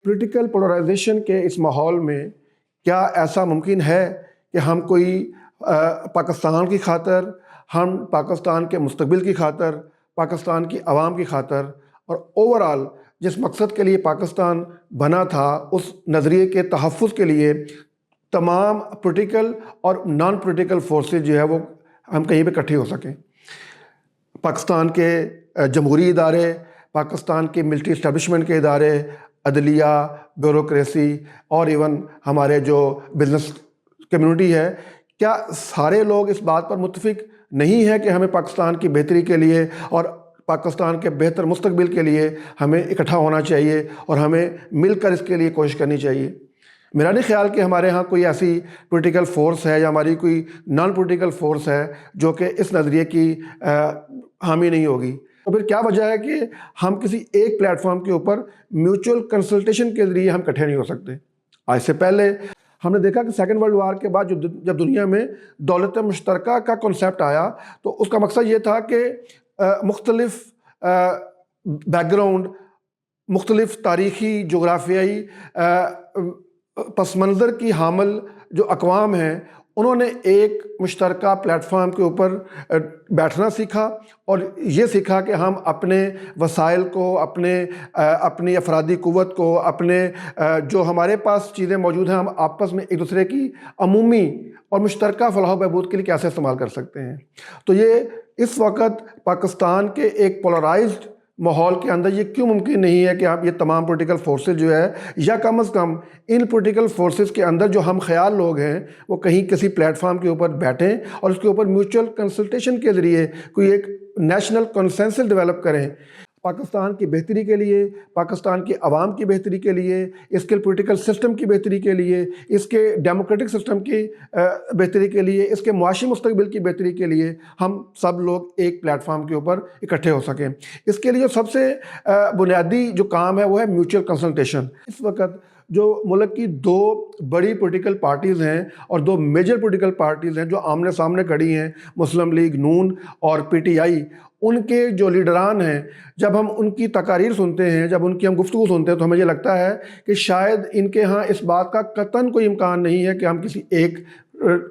Political polarisation کے اس ماحول میں کیا ایسا ممکن ہے کہ ہم کوئی پاکستان کی خاطر، ہم پاکستان کے مستقبل کی خاطر، پاکستان کی عوام کی خاطر اور اوورآل جس مقصد کے لیے پاکستان بنا تھا اس نظریے کے تحفظ کے لیے تمام پولیٹیکل اور نان پولیٹیکل فورسز جو ہے وہ ہم کہیں پہ اکٹھے ہو سکیں؟ پاکستان کے جمہوری ادارے، پاکستان کے ملٹری اسٹیبلشمنٹ کے ادارے، عدلیہ، بیوروکریسی اور ایون ہمارے جو بزنس کمیونٹی ہے، کیا سارے لوگ اس بات پر متفق نہیں ہے کہ ہمیں پاکستان کی بہتری کے لیے اور پاکستان کے بہتر مستقبل کے لیے ہمیں اکٹھا ہونا چاہیے اور ہمیں مل کر اس کے لیے کوشش کرنی چاہیے؟ میرا نہیں خیال کہ ہمارے ہاں کوئی ایسی پولیٹیکل فورس ہے یا ہماری کوئی نان پولیٹیکل فورس ہے جو کہ اس نظریے کی حامی نہیں ہوگی۔ تو پھر کیا وجہ ہے کہ ہم کسی ایک پلیٹ فارم کے اوپر میوچل کنسلٹیشن کے ذریعے ہم اکٹھے نہیں ہو سکتے؟ آج سے پہلے ہم نے دیکھا کہ سیکنڈ ورلڈ وار کے بعد جب دنیا میں دولت مشترکہ کا کنسیپٹ آیا تو اس کا مقصد یہ تھا کہ مختلف بیک گراؤنڈ، مختلف تاریخی، جغرافیائی پس منظر کی حامل جو اقوام ہیں انہوں نے ایک مشترکہ پلیٹ فارم کے اوپر بیٹھنا سیکھا اور یہ سیکھا کہ ہم اپنے وسائل کو، اپنی افرادی قوت کو، اپنے جو ہمارے پاس چیزیں موجود ہیں، ہم آپس میں ایک دوسرے کی عمومی اور مشترکہ فلاح و بہبود کے لیے کیسے استعمال کر سکتے ہیں۔ تو یہ اس وقت پاکستان کے ایک پولرائزڈ ماحول کے اندر یہ کیوں ممکن نہیں ہے کہ آپ یہ تمام پولیٹیکل فورسز جو ہے، یا کم از کم ان پولیٹیکل فورسز کے اندر جو ہم خیال لوگ ہیں وہ کہیں کسی پلیٹ فارم کے اوپر بیٹھیں اور اس کے اوپر میوچل کنسلٹیشن کے ذریعے کوئی ایک نیشنل کنسنسس ڈیولپ کریں پاکستان کی بہتری کے لیے، پاکستان کی عوام کی بہتری کے لیے، اس کے پولیٹیکل سسٹم کی بہتری کے لیے، اس کے ڈیموکریٹک سسٹم کی بہتری کے لیے، اس کے معاشی مستقبل کی بہتری کے لیے ہم سب لوگ ایک پلیٹ فارم کے اوپر اکٹھے ہو سکیں۔ اس کے لیے سب سے بنیادی جو کام ہے وہ ہے میوچل کنسلٹیشن۔ اس وقت جو ملک کی دو بڑی پولیٹیکل پارٹیز ہیں اور دو میجر پولیٹیکل پارٹیز ہیں جو آمنے سامنے کھڑی ہیں، مسلم لیگ نون اور پی ٹی آئی، ان کے جو لیڈران ہیں، جب ہم ان کی تقاریر سنتے ہیں، جب ان کی ہم گفتگو سنتے ہیں تو ہمیں یہ لگتا ہے کہ شاید ان کے ہاں اس بات کا قطعاً کوئی امکان نہیں ہے کہ ہم کسی ایک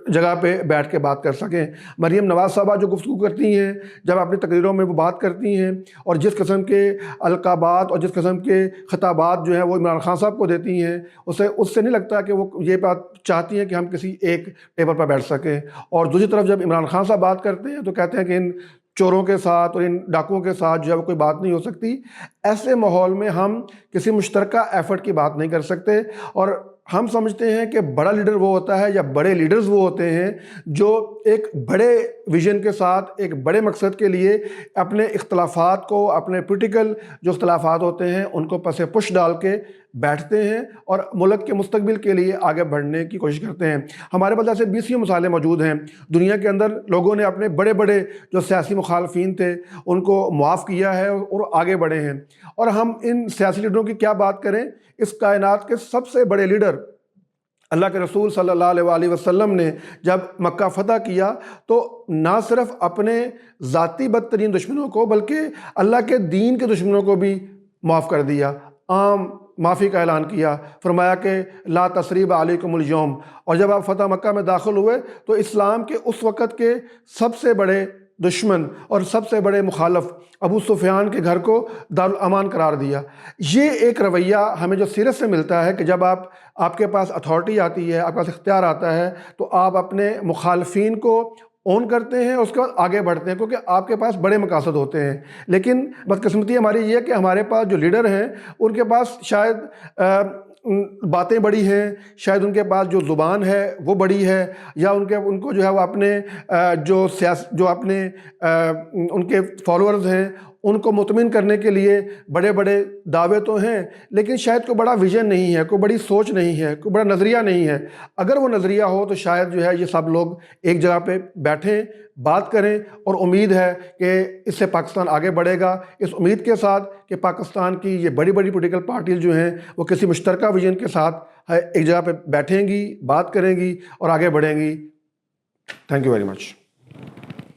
جگہ پہ بیٹھ کے بات کر سکیں۔ مریم نواز صاحبہ جو گفتگو کرتی ہیں، جب اپنی تقریروں میں وہ بات کرتی ہیں اور جس قسم کے القابات اور جس قسم کے خطابات جو ہیں وہ عمران خان صاحب کو دیتی ہیں، اس سے نہیں لگتا کہ وہ یہ بات چاہتی ہیں کہ ہم کسی ایک ٹیبل پر بیٹھ سکیں۔ اور دوسری طرف جب عمران خان صاحب بات کرتے ہیں تو کہتے ہیں کہ ان چوروں کے ساتھ اور ان ڈاکوؤں کے ساتھ جو ہے وہ کوئی بات نہیں ہو سکتی۔ ایسے ماحول میں ہم کسی مشترکہ ایفرٹ کی بات نہیں کر سکتے، اور ہم سمجھتے ہیں کہ بڑا لیڈر وہ ہوتا ہے یا بڑے لیڈرز وہ ہوتے ہیں جو ایک بڑے ویژن کے ساتھ، ایک بڑے مقصد کے لیے اپنے اختلافات کو، اپنے پولیٹیکل جو اختلافات ہوتے ہیں ان کو پس پش ڈال کے بیٹھتے ہیں اور ملک کے مستقبل کے لیے آگے بڑھنے کی کوشش کرتے ہیں۔ ہمارے پاس ایسے 20 مثالیں موجود ہیں دنیا کے اندر، لوگوں نے اپنے بڑے بڑے جو سیاسی مخالفین تھے ان کو معاف کیا ہے اور آگے بڑھے ہیں۔ اور ہم ان سیاسی لیڈروں کی کیا بات کریں، اس کائنات کے سب سے بڑے لیڈر اللہ کے رسول صلی اللہ علیہ وآلہ وسلم نے جب مکہ فتح کیا تو نہ صرف اپنے ذاتی بدترین دشمنوں کو بلکہ اللہ کے دین کے دشمنوں کو بھی معاف کر دیا، عام معافی کا اعلان کیا، فرمایا کہ لا تثریب علیکم اليوم۔ اور جب آپ فتح مکہ میں داخل ہوئے تو اسلام کے اس وقت کے سب سے بڑے دشمن اور سب سے بڑے مخالف ابو سفیان کے گھر کو دارالامان قرار دیا۔ یہ ایک رویہ ہمیں جو سیرت سے ملتا ہے کہ جب آپ کے پاس اتھارٹی آتی ہے، آپ کے پاس اختیار آتا ہے تو آپ اپنے مخالفین کو اون کرتے ہیں، اس کے بعد آگے بڑھتے ہیں کیونکہ آپ کے پاس بڑے مقاصد ہوتے ہیں۔ لیکن بدقسمتی ہماری یہ ہے کہ ہمارے پاس جو لیڈر ہیں ان کے پاس شاید باتیں بڑی ہیں، شاید ان کے پاس جو زبان ہے وہ بڑی ہے، یا ان کو جو ہے وہ اپنے جو اپنے ان کے فالوورز ہیں ان کو مطمئن کرنے کے لیے بڑے بڑے دعوے تو ہیں، لیکن شاید کوئی بڑا ویژن نہیں ہے، کوئی بڑی سوچ نہیں ہے، کوئی بڑا نظریہ نہیں ہے۔ اگر وہ نظریہ ہو تو شاید جو ہے یہ سب لوگ ایک جگہ پہ بیٹھیں، بات کریں، اور امید ہے کہ اس سے پاکستان آگے بڑھے گا، اس امید کے ساتھ کہ پاکستان کی یہ بڑی بڑی پولیٹیکل پارٹیز جو ہیں وہ کسی مشترکہ ویژن کے ساتھ ایک جگہ پہ بیٹھیں گی، بات کریں گی اور آگے بڑھیں گی۔ Thank you very much.